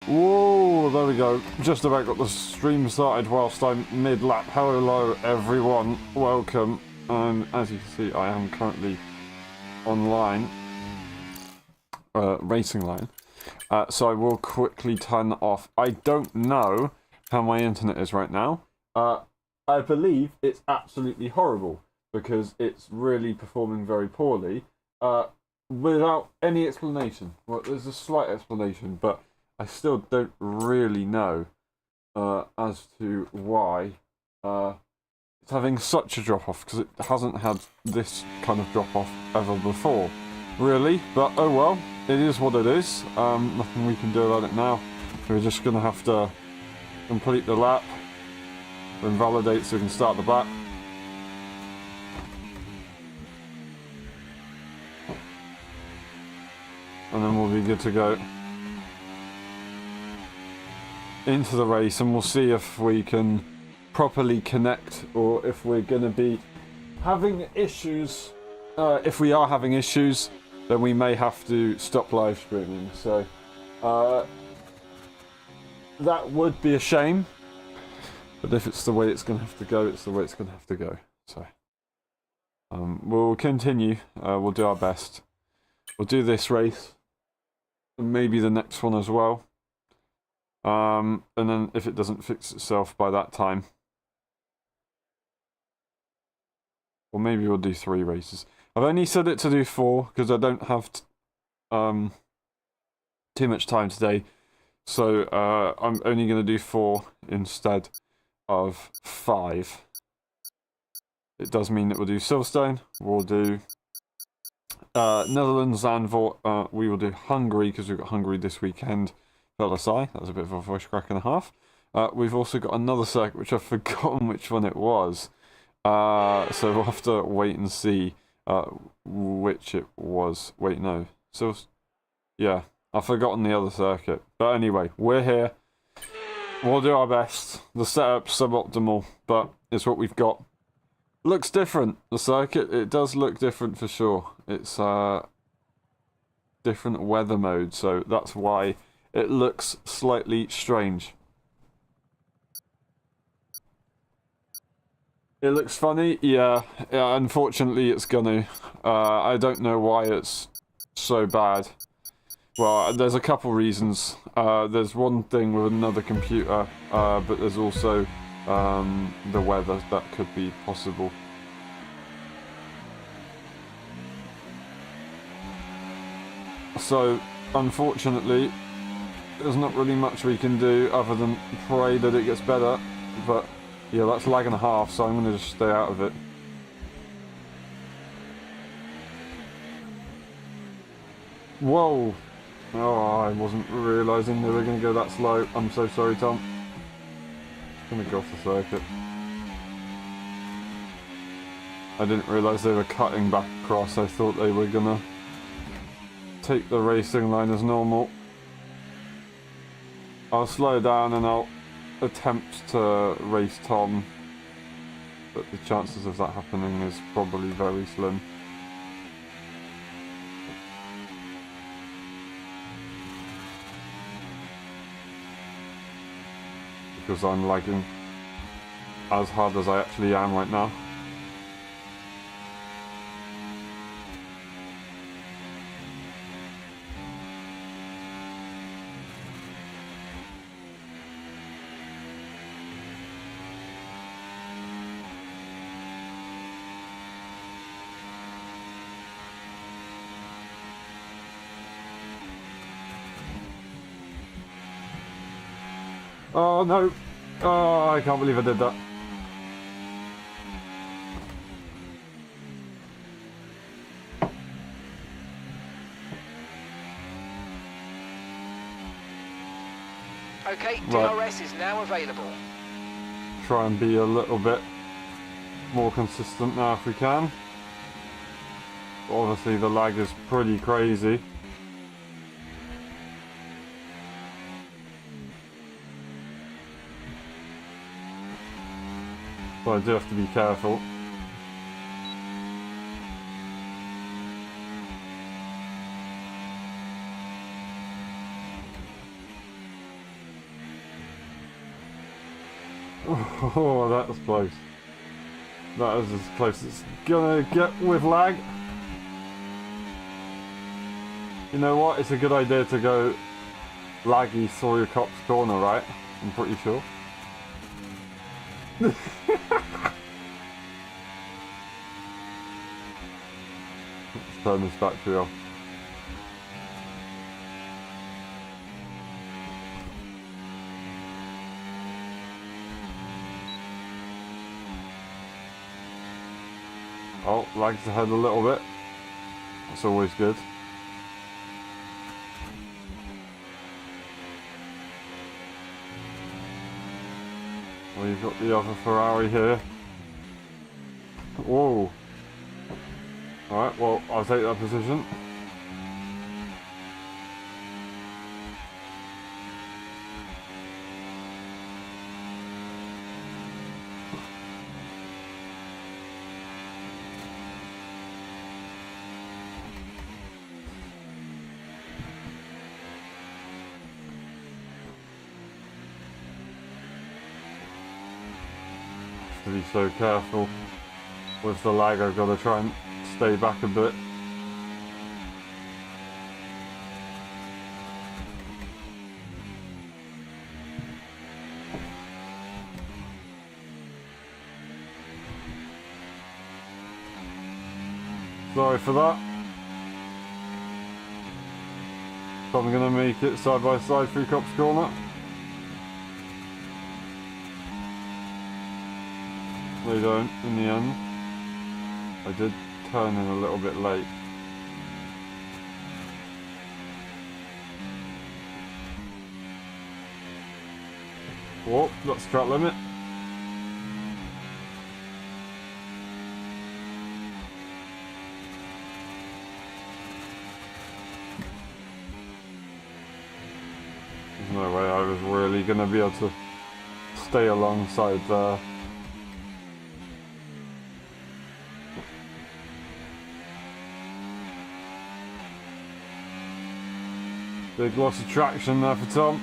Whoa, there we go. Just about got the stream started whilst I'm mid-lap. Hello, everyone. Welcome. As you can see, I am currently online. Racing line. So I will quickly turn that off. I don't know how my internet is right now. I believe it's absolutely horrible because it's really performing very poorly without any explanation. Well, there's a slight explanation, but I still don't really know as to why it's having such a drop-off, because it hasn't had this kind of drop-off ever before, really. But oh well, it is what it is. Nothing we can do about it now. We're just going to have to complete the lap, then validate so we can start the back. And then we'll be good to go into the race, and we'll see if we can properly connect or if we're going to be having issues. If we are having issues, then we may have to stop live streaming. So that would be a shame, but if it's the way it's going to have to go, it's the way it's going to have to go. So we'll continue. We'll do our best. We'll do this race and maybe the next one as well. And then if it doesn't fix itself by that time, or maybe we'll do 3 races. I've only set it to do 4 because I don't have too much time today, so I'm only going to do 4 instead of 5. It does mean that we'll do Silverstone, we'll do Netherlands, and we will do Hungary because we've got Hungary this weekend. LSI, that was a bit of a voice crack and a half. We've also got another circuit which I've forgotten which one it was. So we'll have to wait and see which it was. Wait, no. So, yeah, I've forgotten the other circuit. But anyway, we're here. We'll do our best. The setup's suboptimal, but it's what we've got. Looks different, the circuit. It does look different for sure. It's different weather mode, so that's why it looks slightly strange. It looks funny? Yeah, unfortunately it's gonna. I don't know why it's so bad. Well, there's a couple reasons. There's one thing with another computer, but there's also the weather that could be possible. So, unfortunately, there's not really much we can do other than pray that it gets better, but yeah, that's lag and a half, so I'm going to just stay out of it. Whoa! Oh, I wasn't realising they were going to go that slow. I'm so sorry, Tom. I'm going to go off the circuit. I didn't realise they were cutting back across. I thought they were going to take the racing line as normal. I'll slow down and I'll attempt to race Tom, but the chances of that happening is probably very slim. Because I'm lagging as hard as I actually am right now. Oh no! Oh, I can't believe I did that. Okay, DRS is now available. Try and be a little bit more consistent now if we can. But obviously the lag is pretty crazy. So I do have to be careful. Oh, that was close. That is as close as it's gonna get with lag. You know what? It's a good idea to go laggy through Cop's corner, right? I'm pretty sure. Let's turn this battery off. Oh, lags ahead a little bit. That's always good. Well, you've got the other Ferrari here. Whoa. Alright, well, I'll take that position. To be so careful with the lag. I've got to try and stay back a bit. Sorry for that. So I'm going to make it side by side through Cop's corner. They don't, in the end. I did turn in a little bit late. Whoa, that's track limit. There's no way I was really going to be able to stay alongside there. Big loss of traction there for Tom.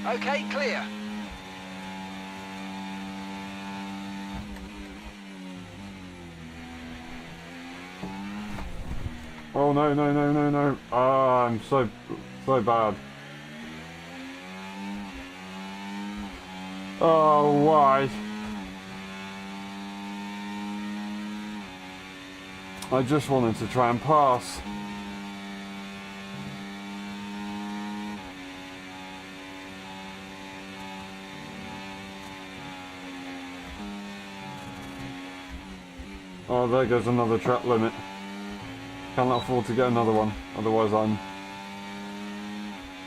Okay, clear. Oh no, no, no, no, no. Ah, I'm so bad. Oh, why? I just wanted to try and pass. Oh, there goes another track limit. Cannot afford to get another one, otherwise I'm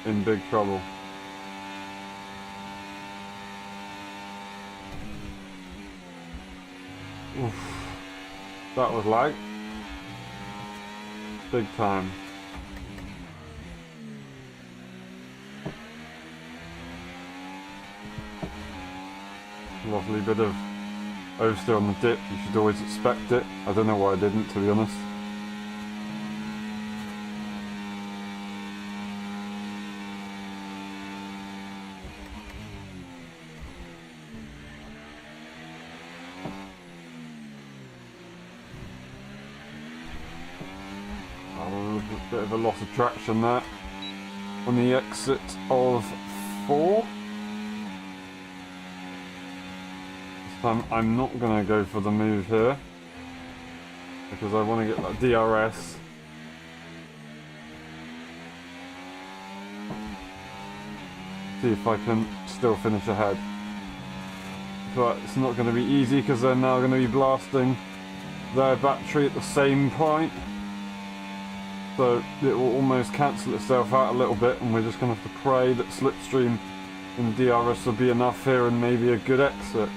in big trouble. Oof. That was lag. Big time. Lovely bit of oversteer on the dip, you should always expect it. I don't know why I didn't, to be honest. A bit of a loss of traction there on the exit of 4. This time I'm not going to go for the move here because I want to get that DRS. See if I can still finish ahead. But it's not going to be easy because they're now going to be blasting their battery at the same point. So it will almost cancel itself out a little bit, and we're just going to have to pray that slipstream and DRS will be enough here and maybe a good exit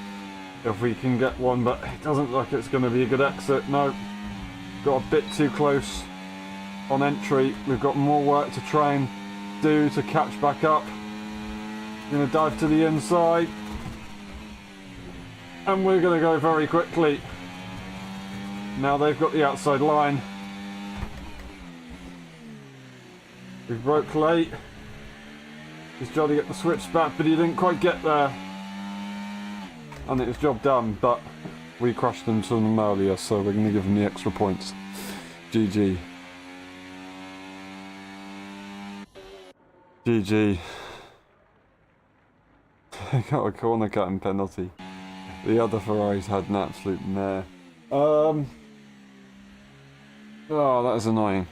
if we can get one, but it doesn't look like it's going to be a good exit. No, got a bit too close on entry. We've got more work to try and do to catch back up. Gonna dive to the inside. And we're gonna go very quickly. Now they've got the outside line. We broke late. He's trying to get the switch back, but he didn't quite get there. And it was job done, but we crushed them to them earlier, so we're going to give them the extra points. GG. GG. They got a corner cutting penalty. The other Ferraris had an absolute mare. Oh, that is annoying.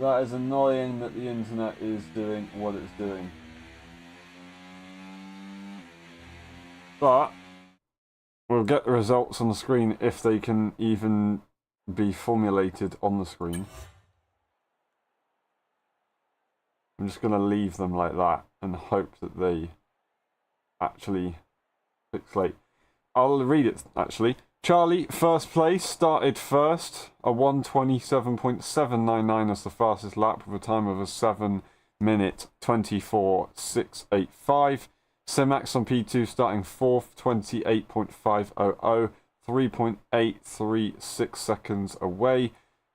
That is annoying that the internet is doing what it's doing. But we'll get the results on the screen if they can even be formulated on the screen. I'm just going to leave them like that and hope that they actually pixelate. I'll read it actually. Charlie, first place, started first, a 1:27.799 as the fastest lap with a time of a 7-minute 24.685. Simax on P2 starting 4th, 28.500, 3.836 seconds away.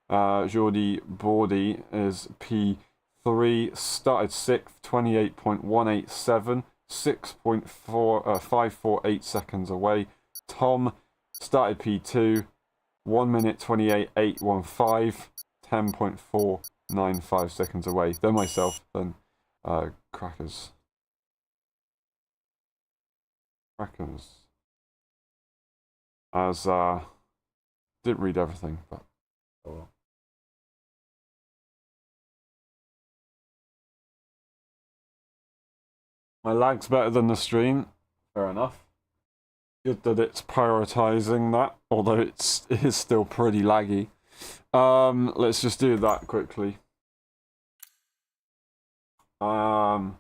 Jordi Bordi is P3, started 6th, 28.187, 6.548 seconds away. Tom started P2, 1 minute 28.815, 10.495 seconds away. Then myself, then Crackers. As didn't read everything, but oh well. My lag's better than the stream. Fair enough. Good that it's prioritizing that, although it is still pretty laggy. Let's just do that quickly. And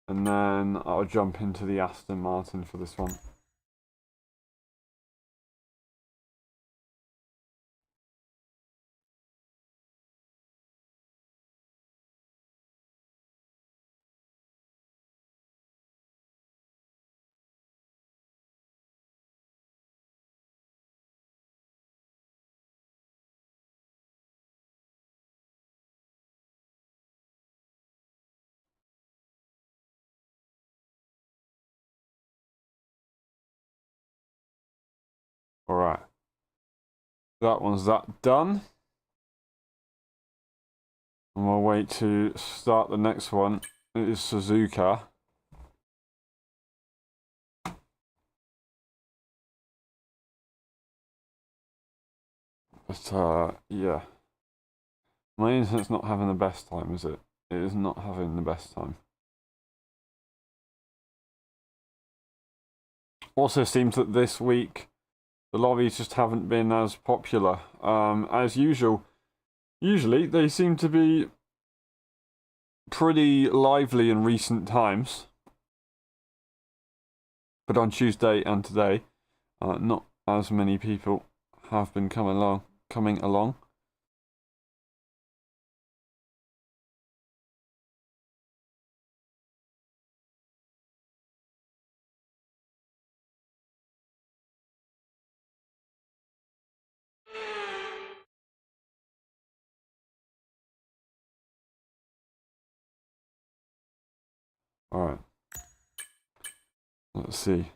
then I'll jump into the Aston Martin for this one. Alright. That one's done. And we'll wait to start the next one. It is Suzuka. But, yeah. My internet's not having the best time, is it? It is not having the best time. Also seems that this week the lobbies just haven't been as popular as usual. Usually they seem to be pretty lively in recent times, but on Tuesday and today, not as many people have been coming along. Alright. Let's see.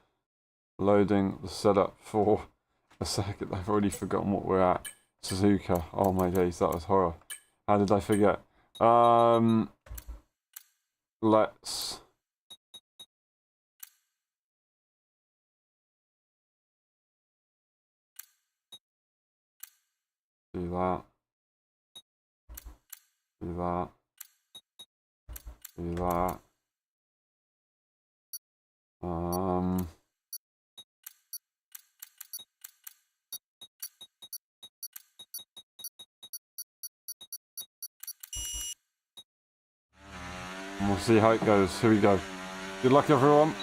Loading the setup for a second. I've already forgotten what we're at. Suzuka. Oh my days, that was horror. How did I forget? Let's do that. Do that. Do that. And we'll see how it goes. Here we go. Good luck, everyone.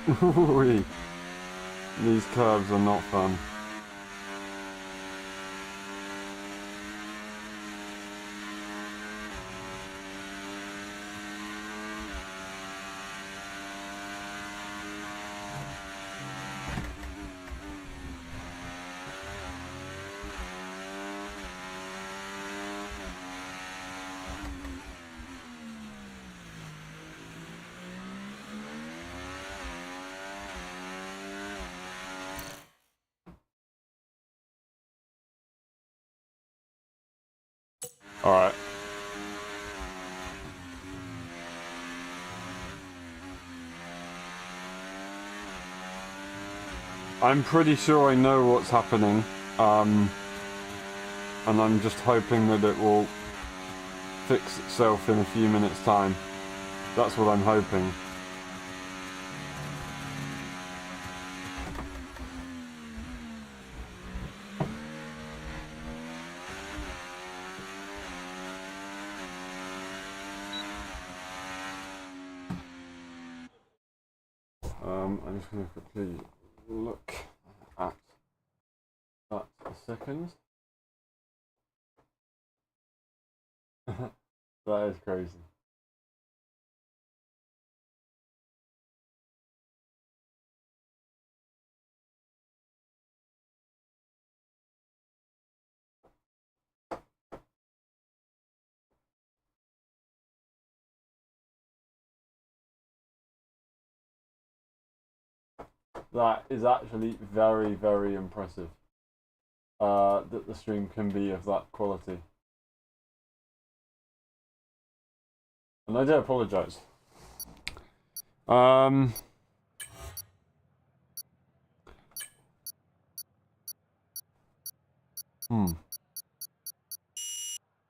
Ooh-wee. These curves are not fun. Alright. I'm pretty sure I know what's happening, and I'm just hoping that it will fix itself in a few minutes' time. That's what I'm hoping. I'm just going to quickly look at that a second. That is crazy. That is actually very, very impressive. That the stream can be of that quality. And I do apologise. Well,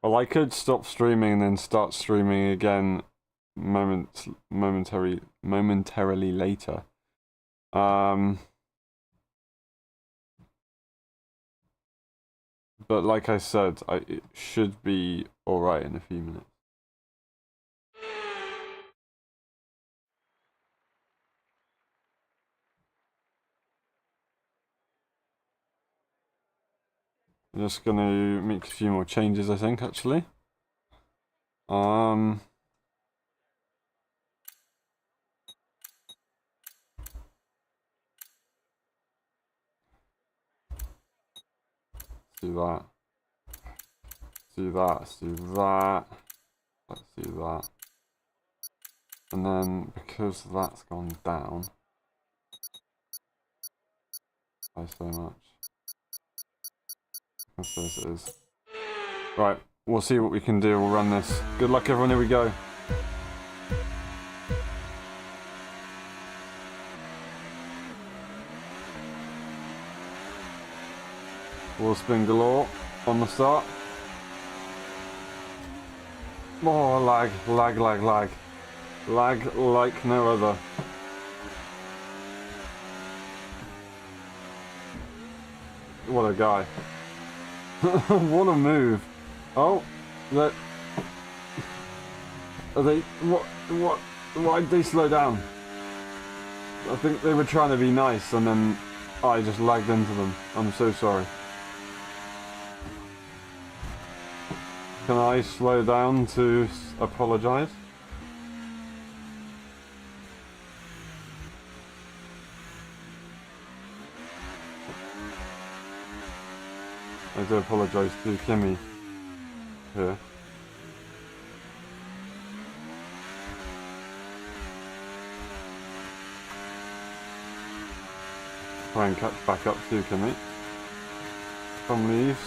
I could stop streaming and then start streaming again momentarily later. But like I said, it should be alright in a few minutes. I'm just gonna make a few more changes, I think, actually. Do that. Do that. Let's do that. Let's do that. And then, because that's gone down by so much. That's as it is. Right, we'll see what we can do. We'll run this. Good luck, everyone. Here we go. Wheel spin galore on the start. Oh, lag, lag, lag, lag. Lag like no other. What a guy. What a move. Oh, that. Are they. Why did they slow down? I think they were trying to be nice and then I just lagged into them. I'm so sorry. Can I slow down to apologise? I do apologise to Kimmy here. Try and catch back up to Kimmy. Tom leaves.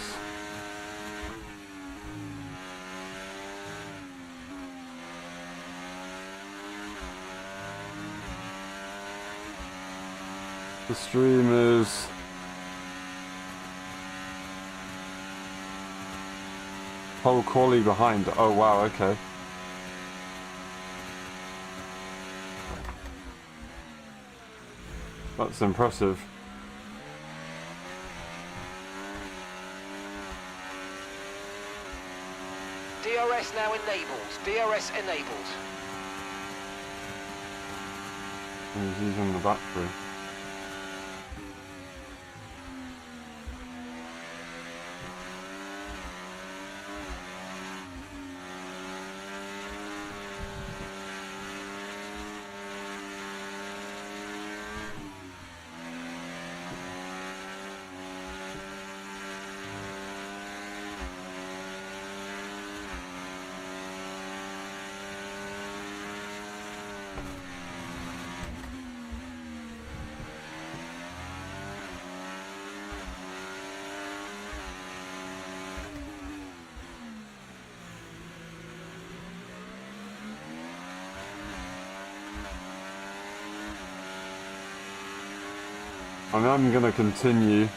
The stream is whole quality behind. Oh wow, okay. That's impressive. DRS now enabled. DRS enabled. He's using the battery. I mean, I'm gonna continue.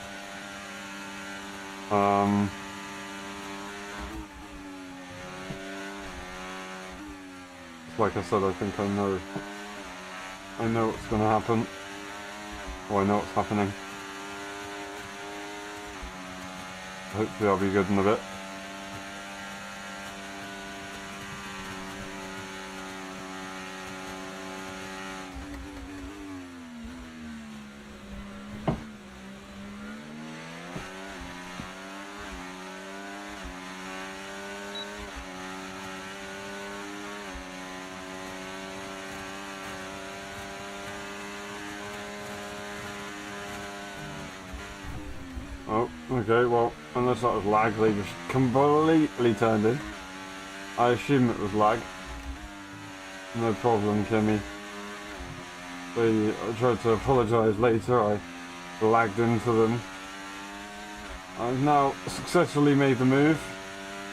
Like I said, I think I know what's gonna happen. Or I know what's happening. Hopefully I'll be good in a bit. Oh, okay, well, unless that was lag, they just completely turned in. I assume it was lag. No problem, Kimmy. I tried to apologise later, I lagged into them. I've now successfully made the move.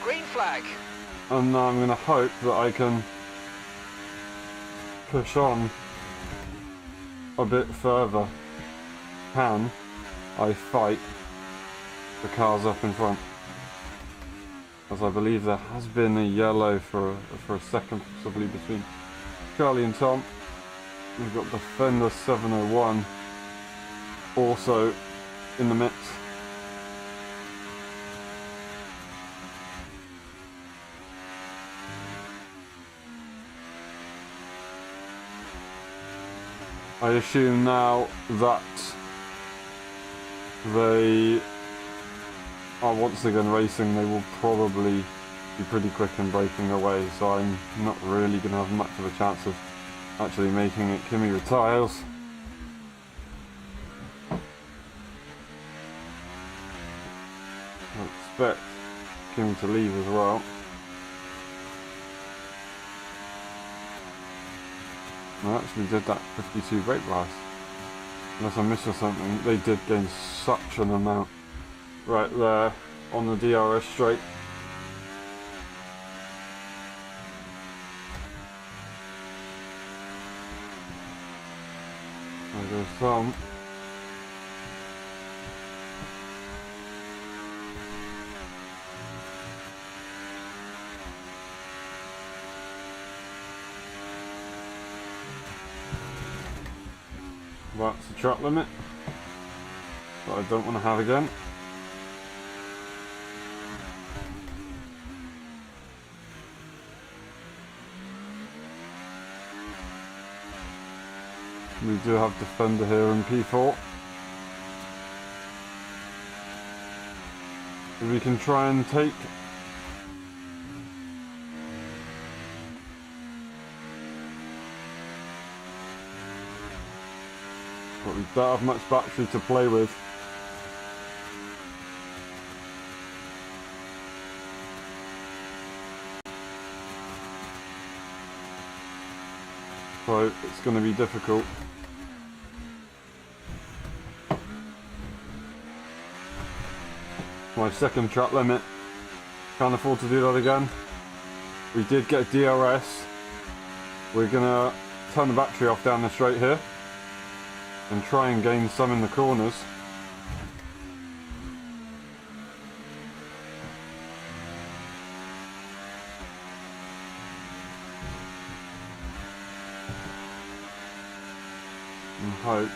Green flag. And now I'm going to hope that I can push on a bit further. Can I fight the cars up in front? As I believe there has been a yellow for a second, possibly between Charlie and Tom. We've got Defender 701 also in the mix. I assume now that they are once again racing, they will probably be pretty quick in breaking away, so I'm not really going to have much of a chance of actually making it. Kimmy retires. I expect Kimmy to leave as well. I actually did that 52 brake blast. Unless I missed something, they did gain such an amount right there on the DRS straight. There goes Tom. That's the track limit that I don't want to have again. We do have Defender here in P4. If we can try and take but we don't have much battery to play with. So it's going to be difficult. My second track limit. Can't afford to do that again. We did get DRS. We're going to turn the battery off down the straight here and try and gain some in the corners. And hope.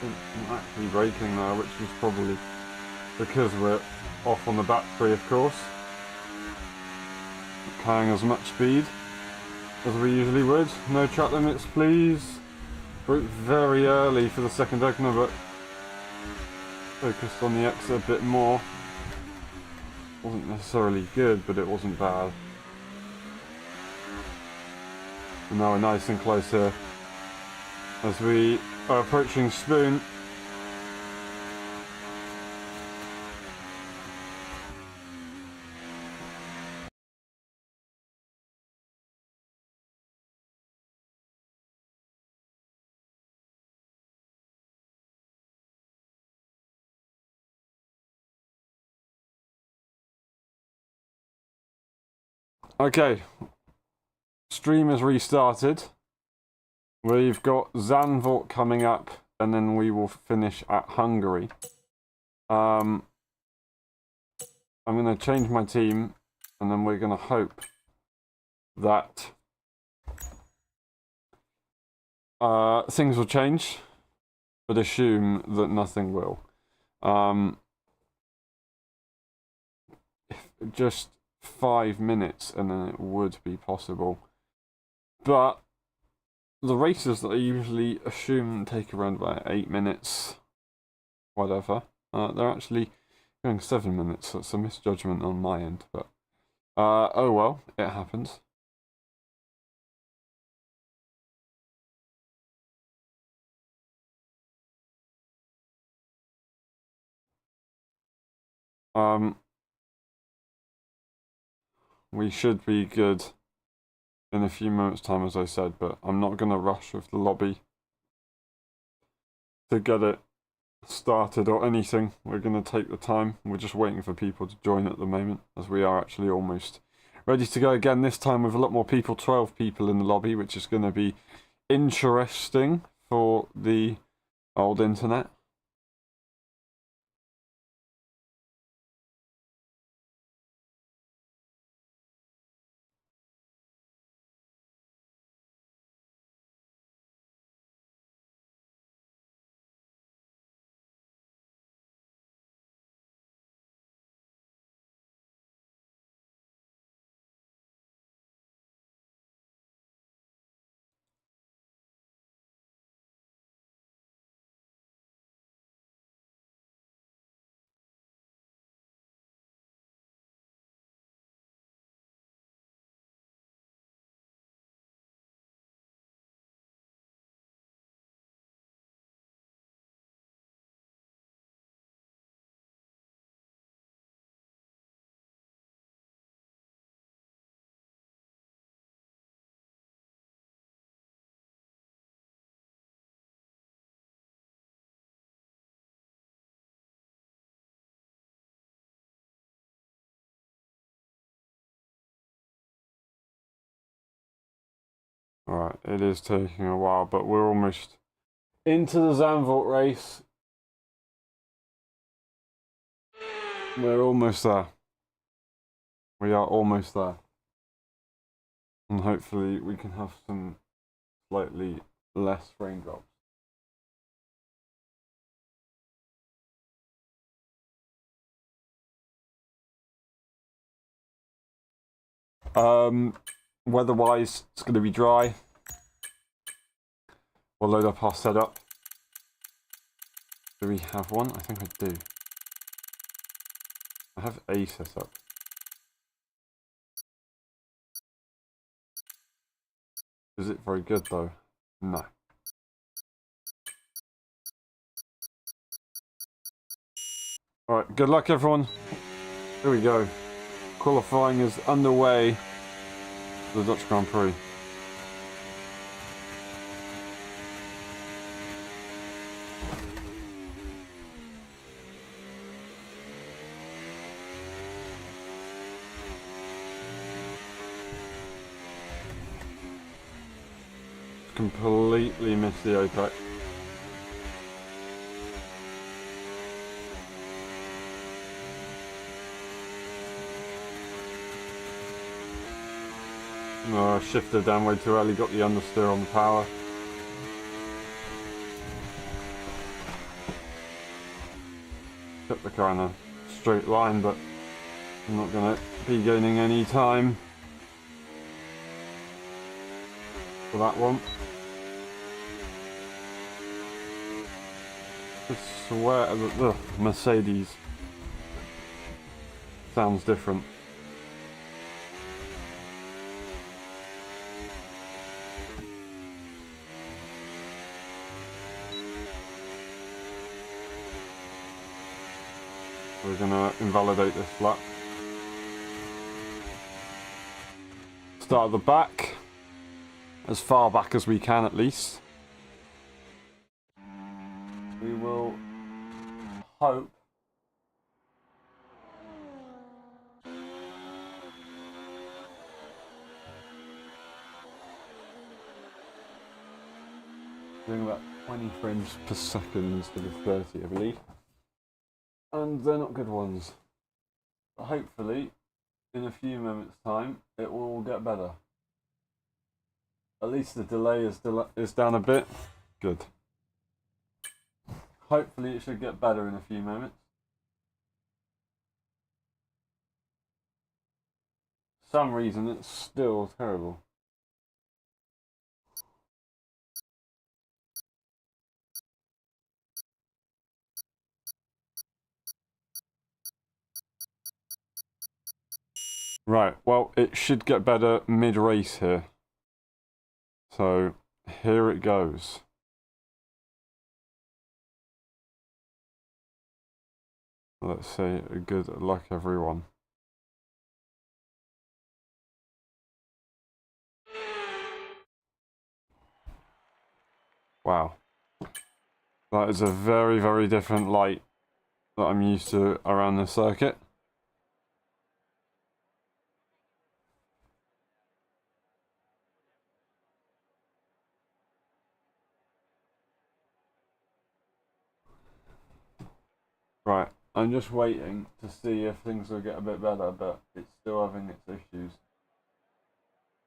I'm actually braking now, which is probably because we're off on the battery, of course. Not carrying as much speed. as we usually would. No track limits, please. Broke very early for the second opener, but focused on the exit a bit more. Wasn't necessarily good, but it wasn't bad. And now we're nice and close here as we are approaching Spoon. Okay, stream is restarted. We've got Zandvoort coming up, and then we will finish at Hungary. I'm going to change my team, and then we're going to hope that things will change, but assume that nothing will. Just 5 minutes, and then it would be possible. But the races that I usually assume take around about 8 minutes, whatever, they're actually going 7 minutes, so it's a misjudgment on my end, but oh well, it happens. We should be good in a few moments' time, as I said, but I'm not going to rush with the lobby to get it started or anything. We're going to take the time. We're just waiting for people to join at the moment, as we are actually almost ready to go again, this time with a lot more people, 12 people in the lobby, which is going to be interesting for the old internet. Alright, it is taking a while, but we're almost into the Zandvoort race. We're almost there. We are almost there. And hopefully we can have some slightly less raindrops. Weather-wise, it's going to be dry. We'll load up our setup. Do we have one? I think I do. I have a setup. Is it very good though? No. Alright, good luck everyone. Here we go. Qualifying is underway for the Dutch Grand Prix. Completely missed the apex. Shifted down way too early, got the understeer on the power. Kept the car in a straight line, but I'm not going to be gaining any time. for that one. I swear that the Mercedes sounds different. We're gonna invalidate this lap. Start at the back, as far back as we can at least. We will hope doing about 20 frames per second instead of 30, I believe. And they're not good ones. But hopefully, in a few moments' time, it will all get better. At least the delay is down a bit. Good. Hopefully it should get better in a few moments. For some reason it's still terrible. Right, well, it should get better mid-race here. So, here it goes. Let's say good luck, everyone. Wow. That is a very, very different light that I'm used to around the circuit. Right, I'm just waiting to see if things will get a bit better, but it's still having its issues.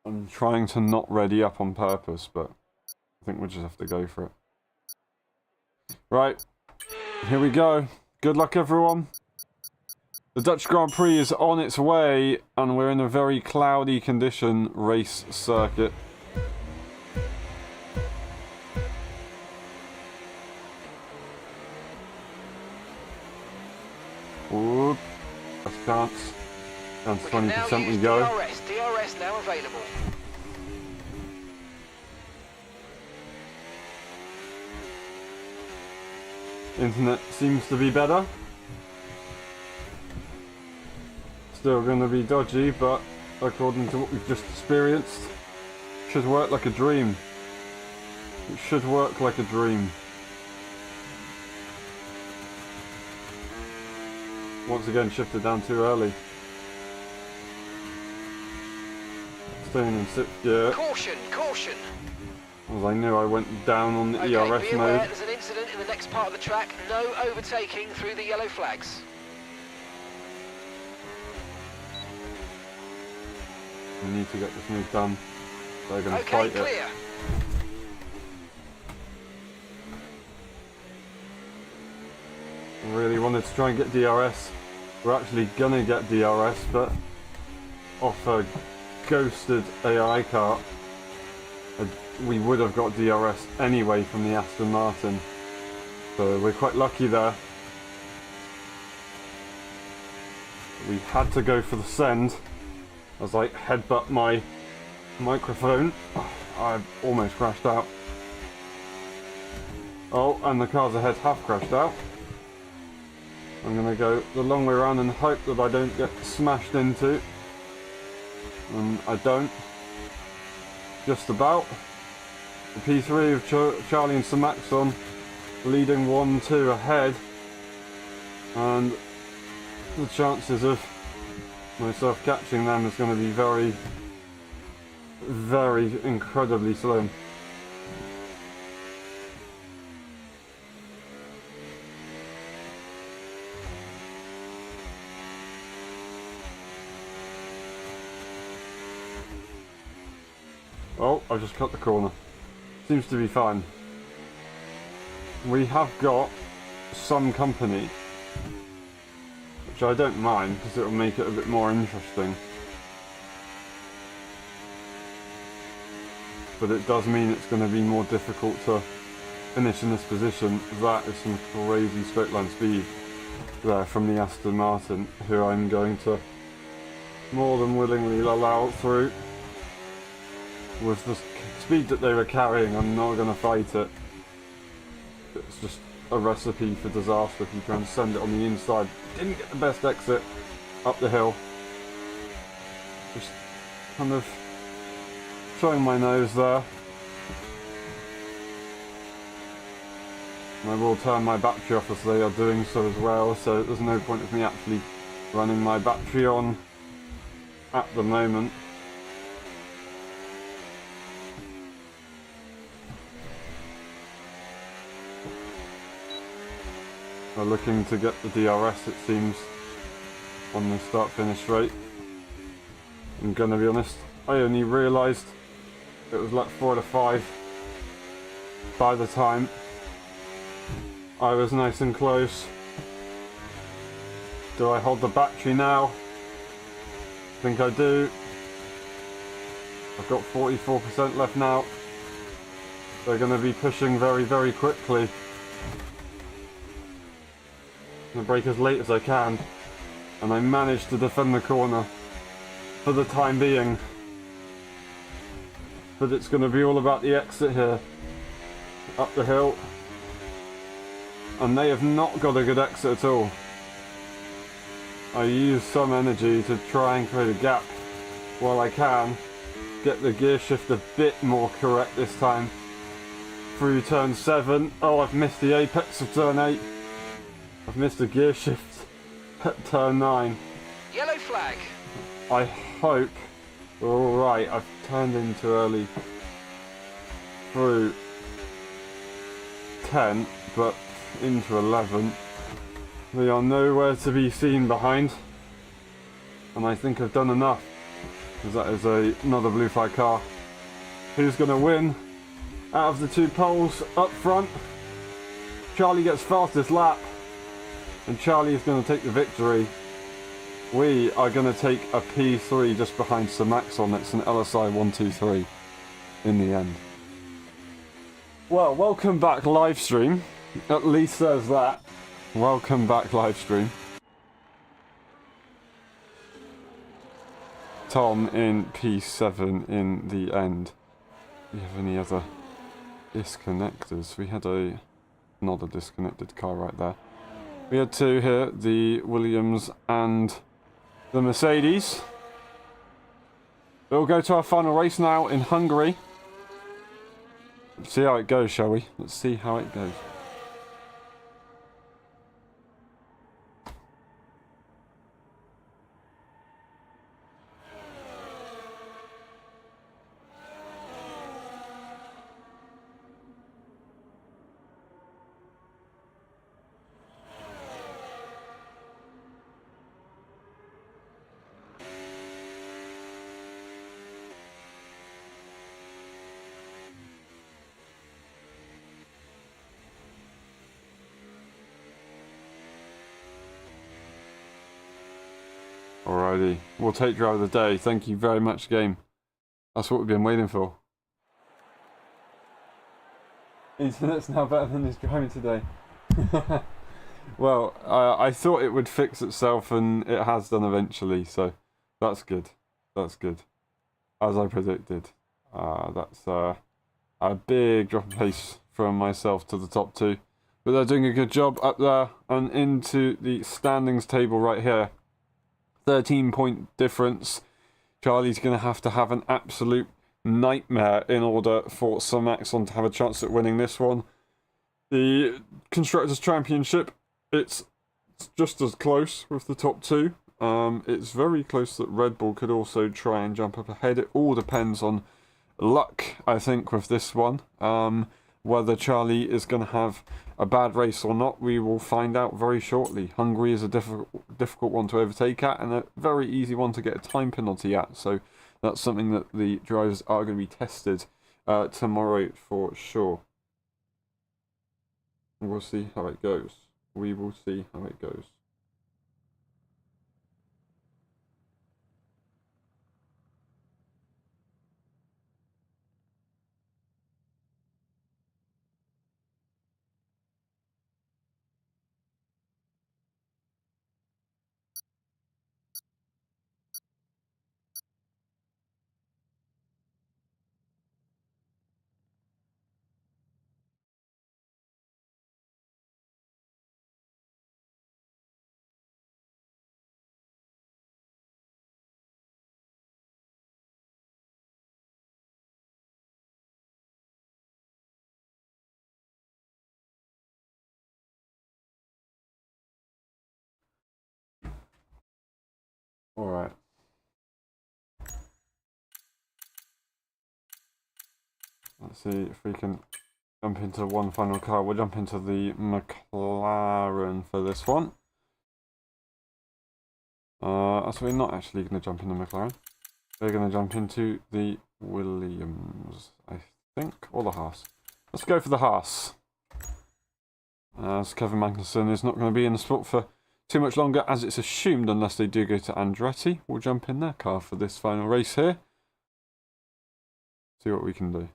I'm trying to not ready up on purpose, but I think we'll just have to go for it. Right, here we go. Good luck, everyone. The Dutch Grand Prix is on its way, and we're in a very cloudy condition race circuit. Whoop. That's a chance. Down to 20% we go. DRS now available. Internet seems to be better. Still going to be dodgy, but according to what we've just experienced, should work like a dream. It should work like a dream. Once again, shifted down too early. Staying in 6th gear. Caution, caution. As I knew, I went down on the ERS be aware, mode. there's an incident in the next part of the track. No overtaking through the yellow flags. We need to get this move done. They're going to Okay, fight clear. it. I really wanted to try and get DRS. We're actually going to get DRS, but off a ghosted AI car, we would have got DRS anyway from the Aston Martin. So we're quite lucky there. We had to go for the send. As I headbutt my microphone, I almost crashed out. Oh, and the cars ahead have crashed out. I'm going to go the long way around and hope that I don't get smashed into. And I don't. Just about. The P3 of Charlie and Sir Max on, leading 1-2 ahead. And the chances of myself catching them is going to be very, very incredibly slim. Oh, I just cut the corner. Seems to be fine. We have got some company, which I don't mind because it will make it a bit more interesting. but it does mean it's going to be more difficult to finish in this position. That is some crazy straight line speed there from the Aston Martin, who I'm going to more than willingly allow through. With the speed that they were carrying, I'm not going to fight it. It's just a recipe for disaster if you try and send it on the inside. Didn't get the best exit up the hill. Just kind of showing my nose there. And I will turn my battery off as they are doing so as well, so there's no point of me actually running my battery on at the moment. We're looking to get the DRS, it seems, on the start-finish rate. I'm gonna be honest, I only realised it was like 4 to 5 by the time I was nice and close. Do I hold the battery now? I think I do. I've got 44% left now. They're going to be pushing very, very quickly. I'm going to brake as late as I can. And I managed to defend the corner for the time being. But it's going to be all about the exit here. Up the hill. And they have not got a good exit at all. I use some energy to try and create a gap while I can. Get the gear shift a bit more correct this time. Through turn 7. Oh, I've missed the apex of turn 8. I've missed the gear shift at turn 9. Yellow flag. I hope we're alright. I've turned in too early through 10, but into 11. They are nowhere to be seen behind, and I think I've done enough, because that is another blue flag car. Who's going to win out of the two poles up front? Charlie gets fastest lap, and Charlie is going to take the victory. We are going to take a P3 just behind Sir Maxon. It's an LSI 123 in the end. Well, welcome back live stream. At least there's that. Welcome back live stream. Tom in P7 in the end. Do we have any other disconnectors? We had another disconnected car right there. We had two here, the Williams and the Mercedes. We'll go to our final race now in Hungary. Let's see how it goes, shall we? Let's see how it goes. Alrighty, we'll take driver of the day. Thank you very much, game. That's what we've been waiting for. Internet's now better than his driving today. Well, I thought it would fix itself, and it has done eventually, so that's good. That's good. As I predicted. That's a big drop in pace from myself to the top two. But they're doing a good job up there, and into the standings table right here. 13-point difference. Charlie's going to have an absolute nightmare in order for Sir Maxon to have a chance at winning this one. The Constructors' Championship, it's just as close with the top two. It's very close that Red Bull could also try and jump up ahead. It all depends on luck, I think, with this one. Whether Charlie is going to have a bad race or not, we will find out very shortly. Hungary is a difficult one to overtake at, and a very easy one to get a time penalty at. So that's something that the drivers are going to be tested tomorrow for sure. We'll see how it goes. We will see how it goes. Alright. Let's see if we can jump into one final car. We'll jump into the McLaren for this one. So we're not actually going to jump into McLaren. We're going to jump into the Williams, I think, or the Haas. Let's go for the Haas. As Kevin Magnussen is not going to be in the sport for too much longer, as it's assumed, unless they do go to Andretti. We'll jump in their car for this final race here. See what we can do.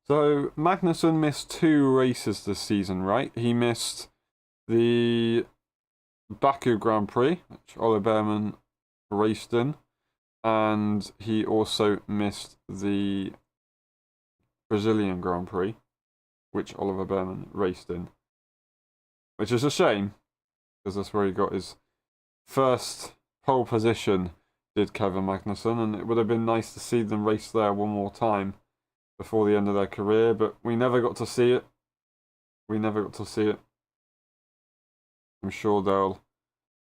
So, Magnussen missed 2 races this season, right? He missed the Baku Grand Prix, which Oliver Bearman raced in, and he also missed the Brazilian Grand Prix, which Oliver Bearman raced in. Which is a shame, because that's where he got his first pole position, did Kevin Magnussen, and it would have been nice to see them race there one more time before the end of their career, but we never got to see it. I'm sure they'll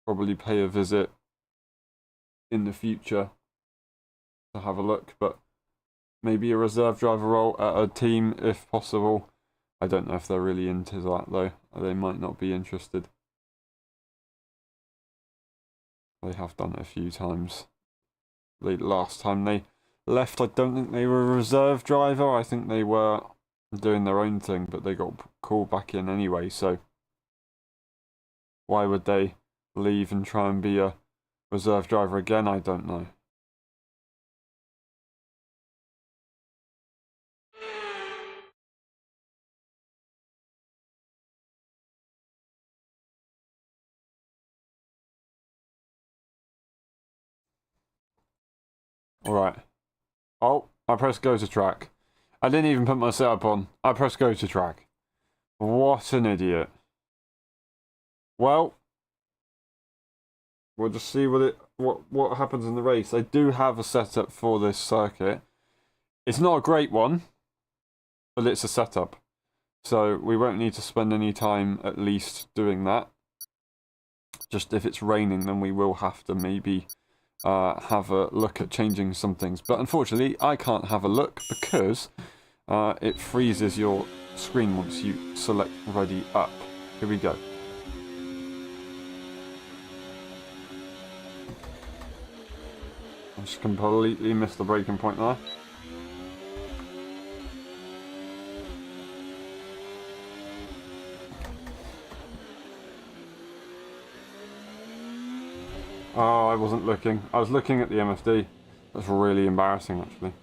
probably pay a visit in the future to have a look, but maybe a reserve driver role at a team if possible. I don't know if they're really into that though. They might not be interested. They have done it a few times. The last time they left, I don't think they were a reserve driver. I think they were doing their own thing, but they got called back in anyway, so why would they leave and try and be a reserve driver again? I don't know. Alright. Oh, I pressed go to track. I didn't even put my setup on. I pressed go to track. What an idiot. Well, we'll just see what happens in the race. I do have a setup for this circuit. It's not a great one, but it's a setup. So we won't need to spend any time at least doing that. Just if it's raining, then we will have to maybe have a look at changing some things. But unfortunately, I can't have a look because it freezes your screen once you select ready up. Here we go. I just completely missed the braking point there. Oh, I wasn't looking. I was looking at the MFD. That's really embarrassing, actually.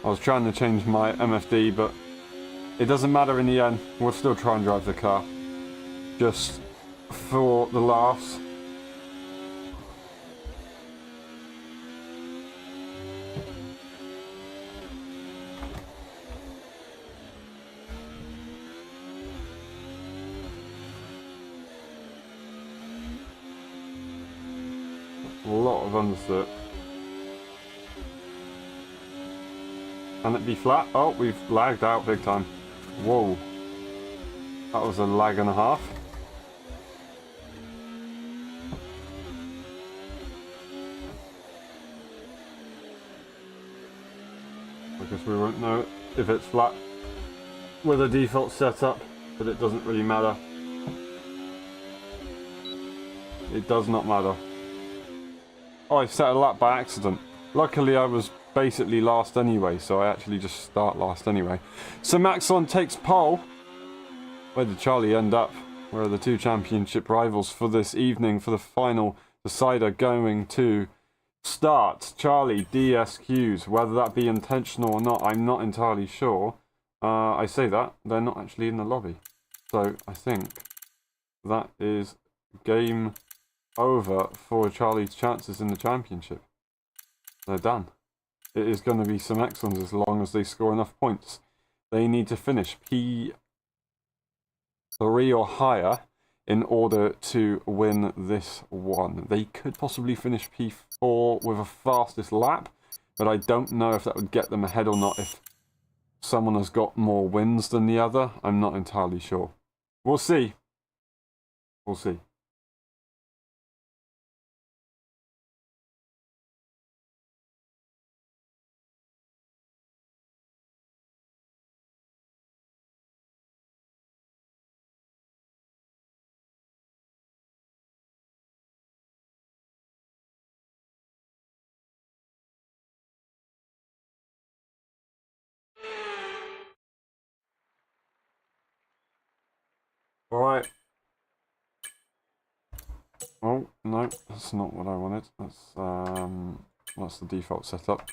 I was trying to change my MFD, but it doesn't matter in the end. We'll still try and drive the car. Just for the laughs. A lot of understeer. Can it be flat? Oh, we've lagged out big time. Whoa. That was a lag and a half. I guess we won't know if it's flat with a default setup, but it doesn't really matter. It does not matter. Oh, I set a lap by accident. Luckily, I was basically last anyway, so I actually just start last anyway. So Maxon takes pole. Where did Charlie end up? Where are the two championship rivals for this evening for the final decider going to start? Charlie DSQs. Whether that be intentional or not, I'm not entirely sure. I say that, they're not actually in the lobby. So I think that is game over for Charlie's chances in the championship. They're done. It is going to be some excellence as long as they score enough points. They need to finish P3 or higher in order to win this one. They could possibly finish P4 with a fastest lap, but I don't know if that would get them ahead or not if someone has got more wins than the other. I'm not entirely sure. We'll see. We'll see. Alright. Oh, no, that's not what I wanted. That's the default setup.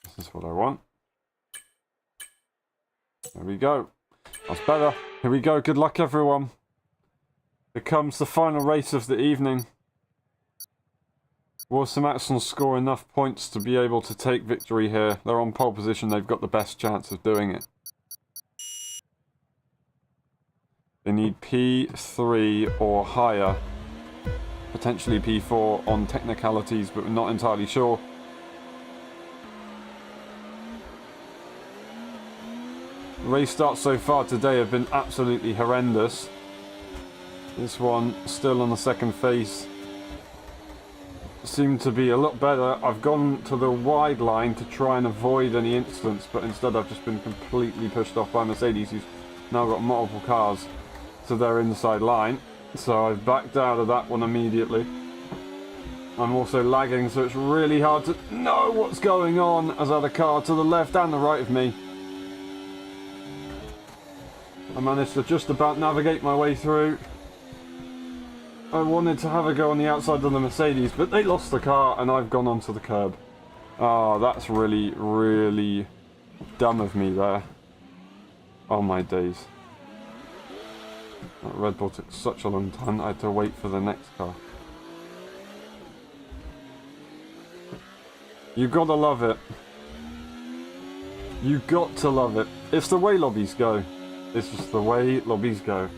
This is what I want. There we go. That's better. Here we go. Good luck, everyone. Here comes the final race of the evening. Will Samatson score enough points to be able to take victory here? They're on pole position. They've got the best chance of doing it. They need P3 or higher. Potentially P4 on technicalities, but we're not entirely sure. The race starts so far today have been absolutely horrendous. This one still on the second face. Seemed to be a lot better. I've gone to the wide line to try and avoid any incidents, but instead I've just been completely pushed off by Mercedes, who's now got multiple cars to their inside line. So I've backed out of that one immediately. I'm also lagging, so it's really hard to know what's going on as I had a car to the left and the right of me. I managed to just about navigate my way through. I wanted to have a go on the outside of the Mercedes, but they lost the car and I've gone onto the curb. Oh, that's really, really dumb of me there. Oh my days. That Red Bull took such a long time, I had to wait for the next car. You gotta love it. You got to love it. It's the way lobbies go. It's just the way lobbies go.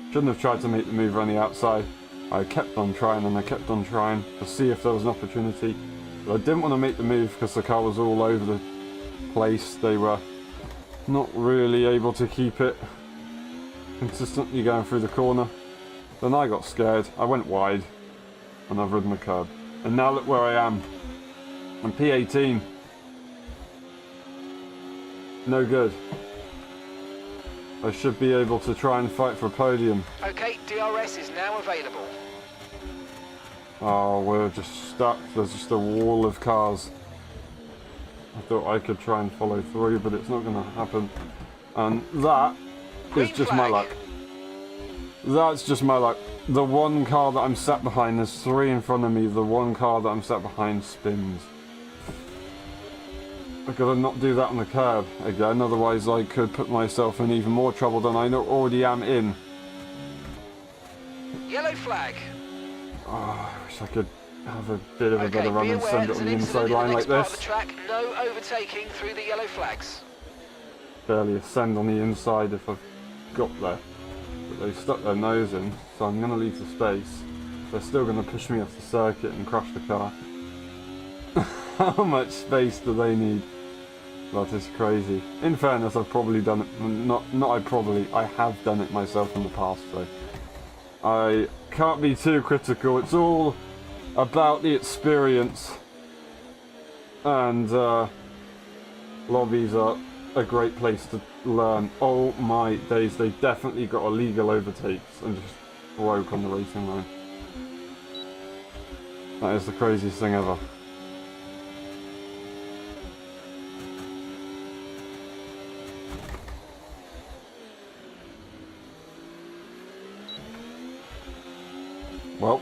Shouldn't have tried to make the move around the outside. I kept on trying and I kept on trying to see if there was an opportunity. But I didn't want to make the move because the car was all over the place. They were not really able to keep it consistently going through the corner. Then I got scared. I went wide and I've ridden the curb. And now look where I am. I'm P18. No good. I should be able to try and fight for a podium. Okay, DRS is now available. Oh, we're just stuck. There's just a wall of cars. I thought I could try and follow through, but it's not going to happen. And that is just my luck. That's just my luck. The one car that I'm sat behind, there's three in front of me. The one car that I'm sat behind spins. I've got to not do that on the curb again, otherwise I could put myself in even more trouble than I already am in. Yellow flag. Oh, I wish I could have a bit of a better run and send it on the inside line like this. The track. No overtaking through the yellow flags. Barely ascend on the inside if I've got there. But they stuck their nose in, so I'm going to leave the space. They're still going to push me off the circuit and crash the car. How much space do they need? That is crazy. In fairness, I've probably done it. I have done it myself in the past, so I can't be too critical. It's all about the experience, and lobbies are a great place to learn. Oh my days, they definitely got illegal overtakes and just broke on the racing line. That is the craziest thing ever. Well,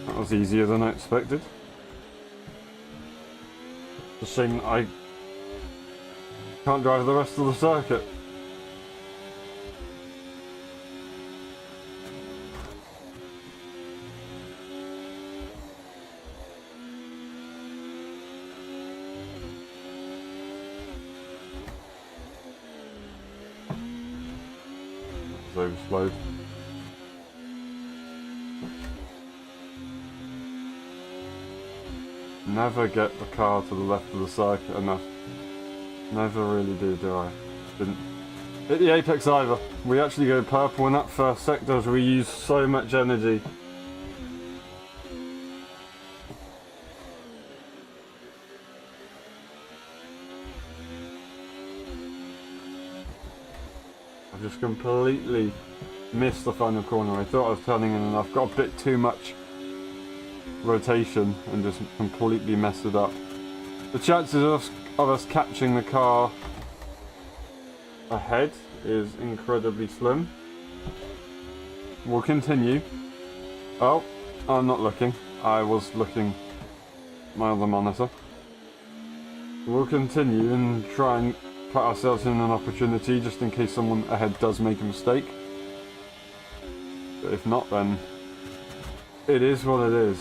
that was easier than I expected. It's a shame that I can't drive the rest of the circuit. overslowed. Never get the car to the left of the circuit enough. Never really do I? Didn't hit the apex either. We actually go purple in that first sector as we use so much energy. I've just completely missed the final corner. I thought I was turning in enough. Got a bit too much rotation and just completely messed it up. The chances of us catching the car ahead is incredibly slim. We'll continue. Oh, I'm not looking. I was looking at my other monitor. We'll continue and try and put ourselves in an opportunity just in case someone ahead does make a mistake. But if not, then it is what it is.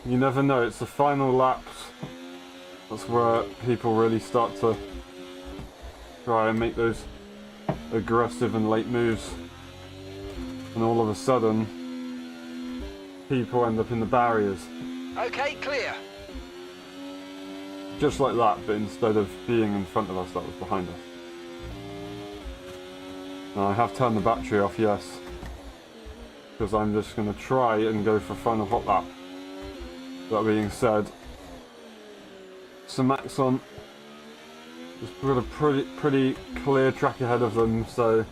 You never know, it's the final laps. That's where people really start to try and make those aggressive and late moves. And all of a sudden, people end up in the barriers. Okay, clear. Just like that, but instead of being in front of us, that was behind us. Now I have turned the battery off, yes. Because I'm just going to try and go for final hot lap. That being said, Maxon just got a pretty clear track ahead of them, so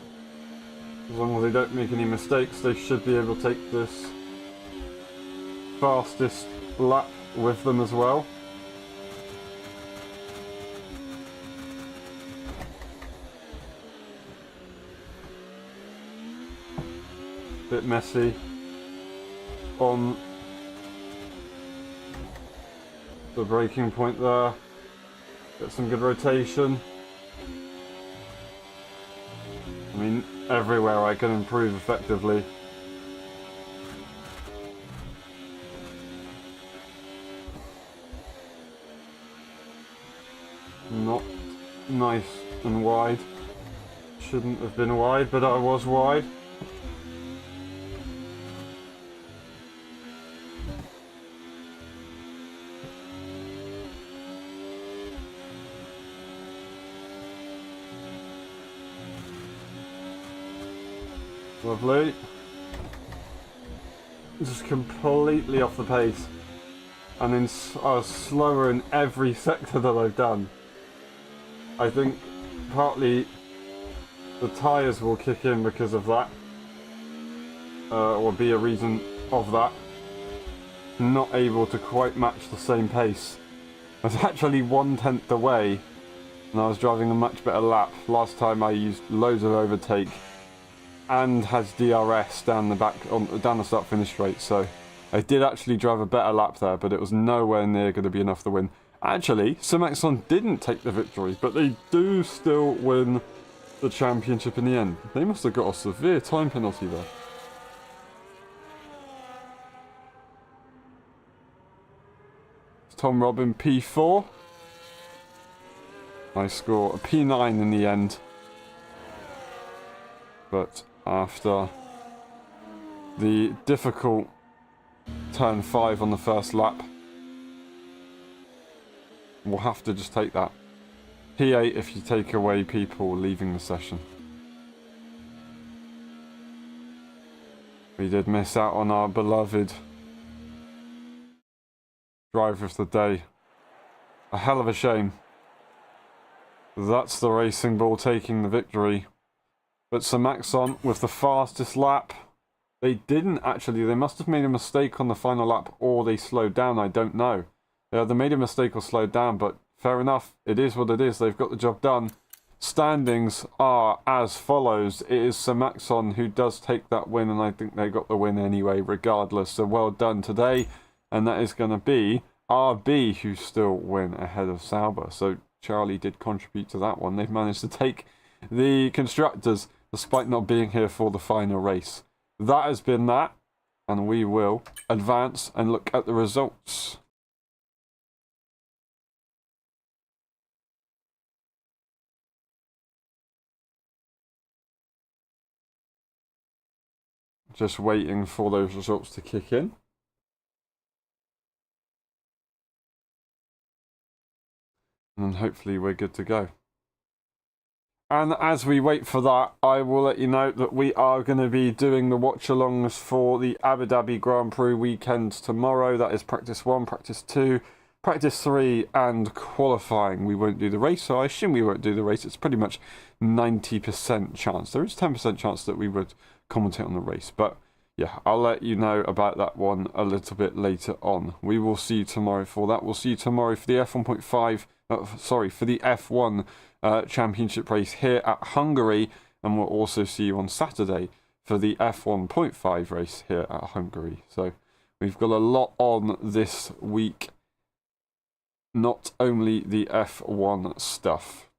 as long as they don't make any mistakes, they should be able to take this fastest lap with them as well. Bit messy on the braking point there. Get some good rotation. I mean, everywhere I can improve effectively. Not nice and wide. Shouldn't have been wide, but I was wide. Lovely. Just completely off the pace. And then I was slower in every sector that I've done. I think partly the tyres will kick in because of that. Or be a reason of that. Not able to quite match the same pace. I was actually 1/10 away and I was driving a much better lap. Last time I used loads of overtake and has DRS down the back down the start finish straight, so I did actually drive a better lap there, but it was nowhere near going to be enough to win. Actually, Maxon didn't take the victory, but they do still win the championship in the end. They must have got a severe time penalty there. Tom Robin P4. I score a P9 in the end, but after the difficult turn 5 on the first lap, we'll have to just take that. P8 if you take away people leaving the session. We did miss out on our beloved driver of the day. A hell of a shame. That's the Racing Bull taking the victory. But Maxon with the fastest lap. They didn't actually. They must have made a mistake on the final lap, or they slowed down. I don't know. They made a mistake or slowed down, but fair enough. It is what it is. They've got the job done. Standings are as follows. It is Maxon who does take that win, and I think they got the win anyway, regardless. So well done today. And that is going to be RB who still win ahead of Sauber. So Charlie did contribute to that one. They've managed to take the constructors despite not being here for the final race. That has been that, and we will advance and look at the results. Just waiting for those results to kick in. And then hopefully we're good to go. And as we wait for that, I will let you know that we are going to be doing the watch-alongs for the Abu Dhabi Grand Prix weekend tomorrow. That is practice 1, practice 2, practice 3, and qualifying. We won't do the race, so I assume we won't do the race. It's pretty much 90% chance. There is 10% chance that we would commentate on the race, but yeah, I'll let you know about that one a little bit later on. We will see you tomorrow for that. We'll see you tomorrow for the F1.5, for the F1 championship race here at Hungary, and we'll also see you on Saturday for the F1.5 race here at Hungary. So we've got a lot on this week, not only the F1 stuff,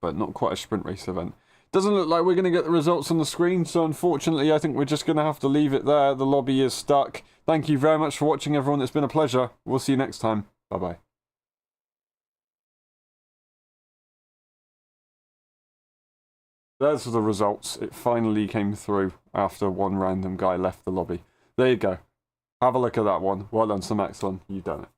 but not quite a sprint race event. Doesn't look like we're going to get the results on the screen, so unfortunately I think we're just going to have to leave it there. The lobby is stuck. Thank you very much for watching, everyone. It's been a pleasure. We'll see you next time. Bye-bye. There's the results. It finally came through after one random guy left the lobby. There you go. Have a look at that one. Well done, Sir Maxlon. You've done it.